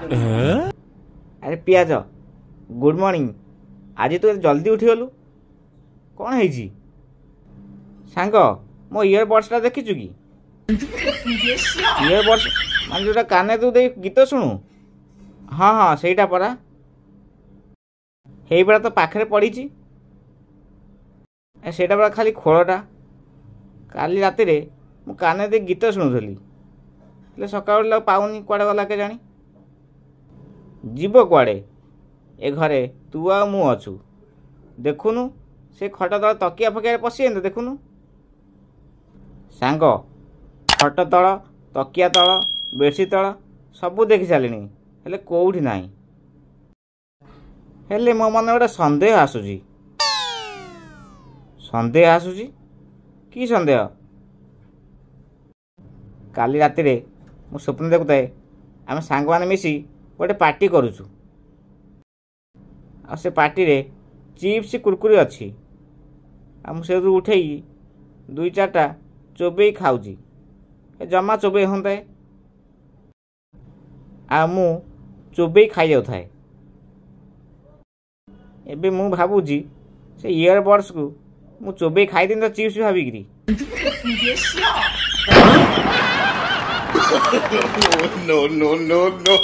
अरे पियाज good morning. आज तू जल्दी उठीगलु कौन है सांग मो इयरबड्सटा देखीचु कि इयरबड्स मान जो काने तू दे गीत शुणु। हाँ हाँ सेटा परा हे बड़ा तो पाखे पड़ी सेटा बड़ा खाली खोलटा काली राति मु काने दे गीत शुणुली सकाल पाऊनी कुआड़े गला के जानी जीव कुआड़े ए घरे तू आ मु अच्छु देखुनु से खट तल तकिया फकिया पशि देखुनु सांग खट तल तकिया तल बेडसीट तल सबू देखी सारे हेले कौटी ना हेले मो मन गोटे सन्देह आसूची कि सन्देह काली राति मु स्वप्न देखुए आम सांग मैंने मिसी गोटे पार्टी करुचु आ से पार्टी रे चिप्स कुरकुरी अच्छी आ मुझे उठे दुई चार्टा चोबे खाऊची जमा चोबे होता है आ मु चोबे खाई जाऊ थाए एबे मु भाबुची से इयरबड्स को मु चोबे खाई दिन तो chips भाविकी no, no, no, no.